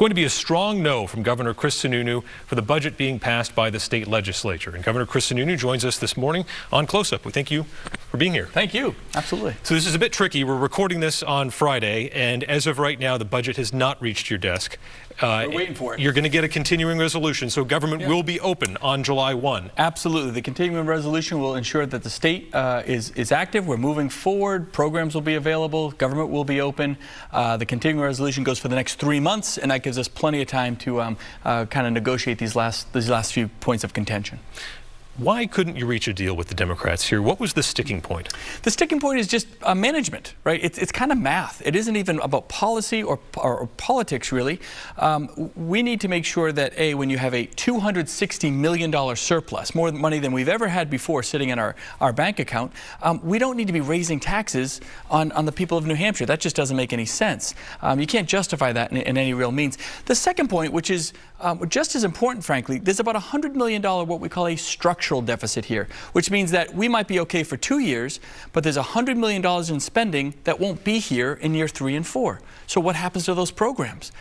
going to be a strong no from Governor Chris Sununu for the budget being passed by the state legislature. And Governor Chris Sununu joins us this morning on Close Up. We thank you for being here. Thank you. Absolutely. So this is a bit tricky. We're recording this on Friday, and as of right now, the budget has not reached your desk. We're waiting for it. You're going to get a continuing resolution, so government will be open on July 1. Absolutely. The continuing resolution will ensure that the state is active. We're moving forward. Programs will be available. Government will be open. The continuing resolution goes for the next 3 months, and that gives us plenty of time to kind of negotiate these last few points of contention. Why couldn't you reach a deal with the Democrats here? What was the sticking point? The sticking point is just management, right? It's kind of math. It isn't even about policy or politics, really. We need to make sure that, A, when you have a $260 million surplus, more money than we've ever had before sitting in our bank account, we don't need to be raising taxes on the people of New Hampshire. That just doesn't make any sense. You can't justify that in any real means. The second point, which is just as important, frankly, there's about $100 million what we call a structural deficit here, which means that we might be okay for 2 years, but there's $100 million in spending that won't be here in year 3 and 4. So what happens to those programs?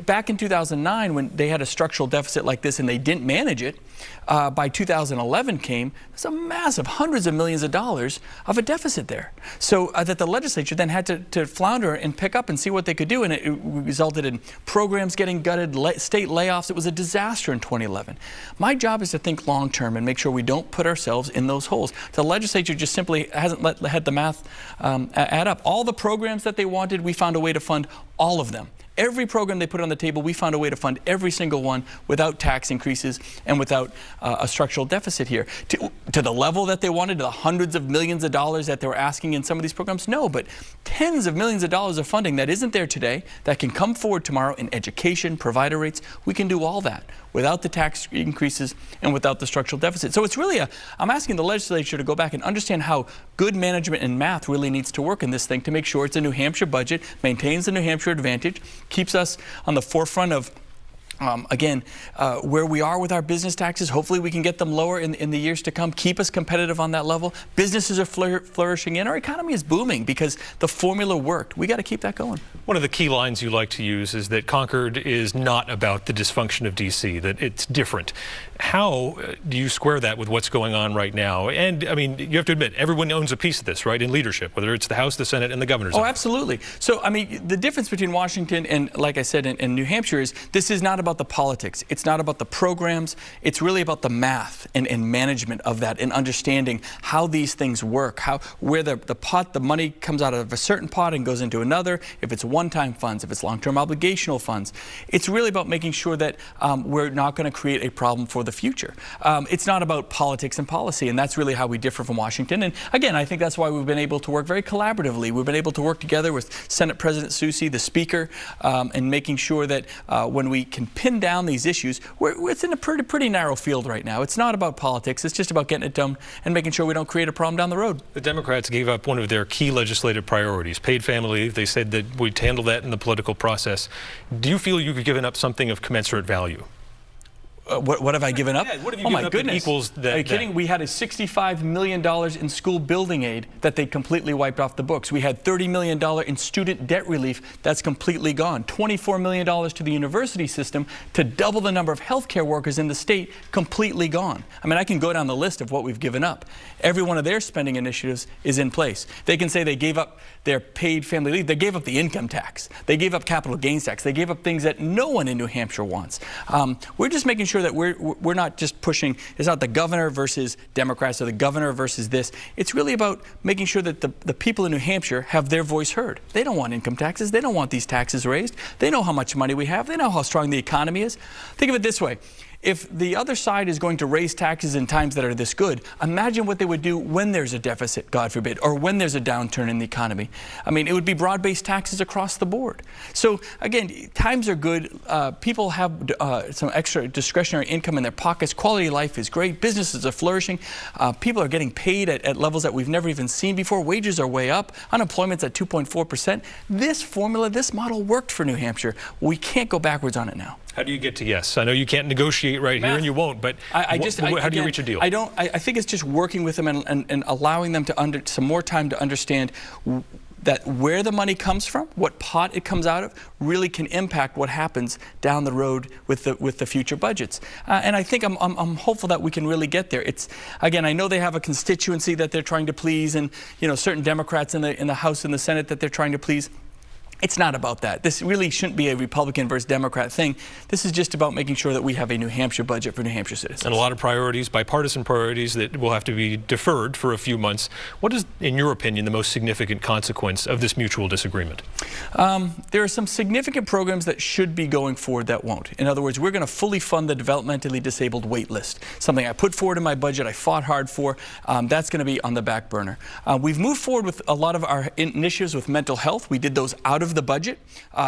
Back in 2009, when they had a structural deficit like this and they didn't manage it, by 2011 came, there's a massive hundreds of millions of dollars of a deficit there. So that the legislature then had to flounder and pick up and see what they could do, and it resulted in programs getting gutted, state layoffs. It was a disaster in 2011. My job is to think long term and make sure we don't put ourselves in those holes. The legislature just simply hasn't had the math add up. All the programs that they wanted, we found a way to fund all of them. Every program they put on the table, we found a way to fund every single one without tax increases and without a structural deficit here. To the level that they wanted, to the hundreds of millions of dollars that they were asking in some of these programs, no, but tens of millions of dollars of funding that isn't there today, that can come forward tomorrow in education, provider rates. We can do all that without the tax increases and without the structural deficit. So it's really I'm asking the legislature to go back and understand how good management and math really needs to work in this thing to make sure it's a New Hampshire budget, maintains the New Hampshire advantage, keeps us on the forefront of where we are with our business taxes. Hopefully we can get them lower in the years to come, keep us competitive on that level. Businesses are flourishing and our economy is booming because the formula worked. We got to keep that going. One of the key lines you like to use is that Concord is not about the dysfunction of D.C., that it's different. How do you square that with what's going on right now? And, I mean, you have to admit, everyone owns a piece of this, right, in leadership, whether it's the House, the Senate, and the governor's office. Oh, absolutely. So, I mean, the difference between Washington and, like I said, in New Hampshire is this is not about the politics. It's not about the programs. It's really about the math and management of that and understanding how these things work, where the money comes out of a certain pot and goes into another, if it's one-time funds, if it's long-term obligational funds. It's really about making sure that we're not going to create a problem for the future. It's not about politics and policy, and that's really how we differ from Washington. And again, I think that's why we've been able to work very collaboratively. We've been able to work together with Senate President Soucy, the Speaker, and making sure that when we can pin down these issues, it's in a pretty narrow field right now. It's not about politics. It's just about getting it done and making sure we don't create a problem down the road. The Democrats gave up one of their key legislative priorities, paid family leave. They said that we'd handle that in the political process. Do you feel you've given up something of commensurate value? What have I given up? Yeah, what have you oh given my up goodness! That equals that, Are you kidding? We had a $65 million in school building aid that they completely wiped off the books. We had $30 million in student debt relief that's completely gone. $24 million to the university system to double the number of healthcare workers in the state, completely gone. I mean, I can go down the list of what we've given up. Every one of their spending initiatives is in place. They can say they gave up their paid family leave. They gave up the income tax. They gave up capital gains tax. They gave up things that no one in New Hampshire wants. We're just making sure that we're not just pushing, it's not the governor versus Democrats or the governor versus this. It's really about making sure that the people in New Hampshire have their voice heard. They don't want income taxes. They don't want these taxes raised. They know how much money we have. They know how strong the economy is. Think of it this way. If the other side is going to raise taxes in times that are this good, imagine what they would do when there's a deficit, God forbid, or when there's a downturn in the economy. I mean, it would be broad-based taxes across the board. So, again, times are good. People have some extra discretionary income in their pockets. Quality of life is great. Businesses are flourishing. People are getting paid at levels that we've never even seen before. Wages are way up. Unemployment's at 2.4%. This formula, this model worked for New Hampshire. We can't go backwards on it now. How do you get to yes? I know you can't negotiate right here, and you won't, but how do you reach a deal? I think it's just working with them and allowing them to some more time to understand that where the money comes from, what pot it comes out of, really can impact what happens down the road with the future budgets. And I think I'm hopeful that we can really get there. It's, again, I know they have a constituency that they're trying to please, and certain Democrats in the House and the Senate that they're trying to please. It's not about that. This really shouldn't be a Republican versus Democrat thing. This is just about making sure that we have a New Hampshire budget for New Hampshire citizens. And a lot of priorities, bipartisan priorities, that will have to be deferred for a few months. What is, in your opinion, the most significant consequence of this mutual disagreement? There are some significant programs that should be going forward that won't. In other words, we're going to fully fund the developmentally disabled wait list, something I put forward in my budget, I fought hard for. That's going to be on the back burner. We've moved forward with a lot of our initiatives with mental health. We did those out of the budget,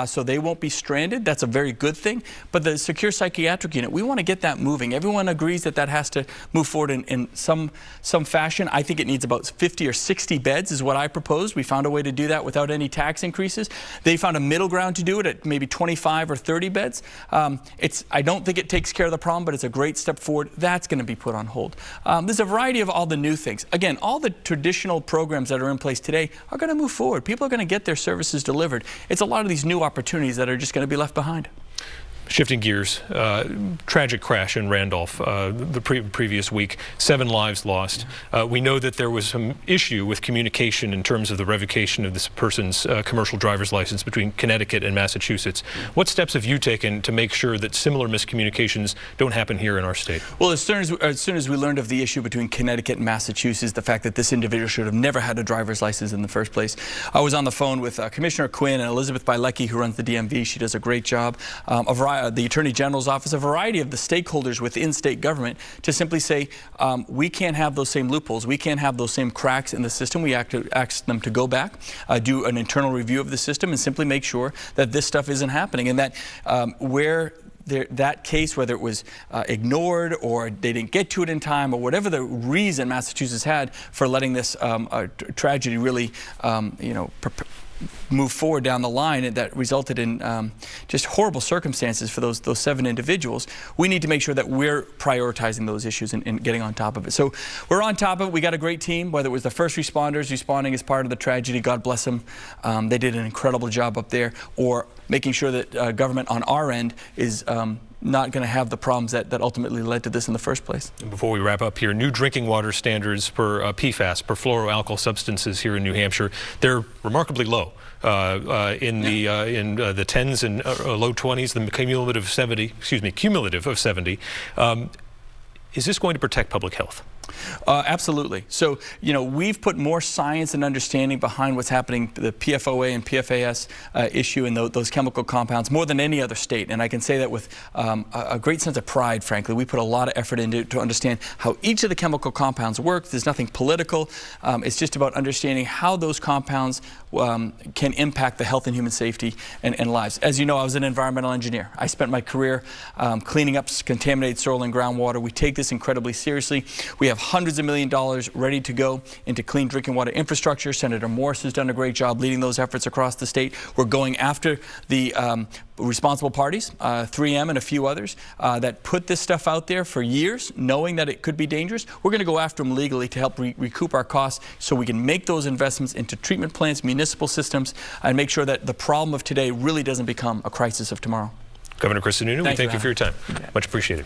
so they won't be stranded. That's a very good thing. But the secure psychiatric unit, we want to get that moving. Everyone agrees that that has to move forward in some fashion. I think it needs about 50 or 60 beds is what I proposed. We found a way to do that without any tax increases. They found a middle ground to do it at maybe 25 or 30 beds. I don't think it takes care of the problem, but it's a great step forward. That's going to be put on hold. There's a variety of all the new things. Again, all the traditional programs that are in place today are going to move forward. People are going to get their services delivered. It's a lot of these new opportunities that are just going to be left behind. Shifting gears, tragic crash in Randolph the previous week, 7 lives lost. We know that there was some issue with communication in terms of the revocation of this person's commercial driver's license between Connecticut and Massachusetts. What steps have you taken to make sure that similar miscommunications don't happen here in our state? Well, as soon as we learned of the issue between Connecticut and Massachusetts, the fact that this individual should have never had a driver's license in the first place, I was on the phone with Commissioner Quinn and Elizabeth Bielecki, who runs the DMV. She does a great job. The Attorney General's office, a variety of the stakeholders within state government, to simply say, we can't have those same loopholes. We can't have those same cracks in the system. We ask them to go back, do an internal review of the system, and simply make sure that this stuff isn't happening, and that that case, whether it was ignored or they didn't get to it in time or whatever the reason Massachusetts had for letting this tragedy really, move forward down the line, and that resulted in just horrible circumstances for those 7 individuals. We need to make sure that we're prioritizing those issues and getting on top of it. So we're on top of it. We got a great team, whether it was the first responders responding as part of the tragedy, God bless them. They did an incredible job up there, or making sure that government on our end is not going to have the problems that ultimately led to this in the first place. And before we wrap up here, new drinking water standards for PFAS, perfluoroalkyl substances here in New Hampshire, they're remarkably low. In the 10s and low 20s, the cumulative of 70. Is this going to protect public health? Absolutely. So, we've put more science and understanding behind what's happening, the PFOA and PFAS issue and those chemical compounds, more than any other state. And I can say that with a great sense of pride, frankly. We put a lot of effort into to understand how each of the chemical compounds work. There's nothing political. It's just about understanding how those compounds can impact the health and human safety and lives. As you know, I was an environmental engineer. I spent my career cleaning up contaminated soil and groundwater. We take this incredibly seriously. We have hundreds of $millions ready to go into clean drinking water infrastructure. Senator Morse has done a great job leading those efforts across the state. We're going after the responsible parties, 3M and a few others, that put this stuff out there for years, knowing that it could be dangerous. We're going to go after them legally to help recoup our costs so we can make those investments into treatment plants, municipal systems, and make sure that the problem of today really doesn't become a crisis of tomorrow. Governor Chris Sununu, we thank you for your time. Much appreciated.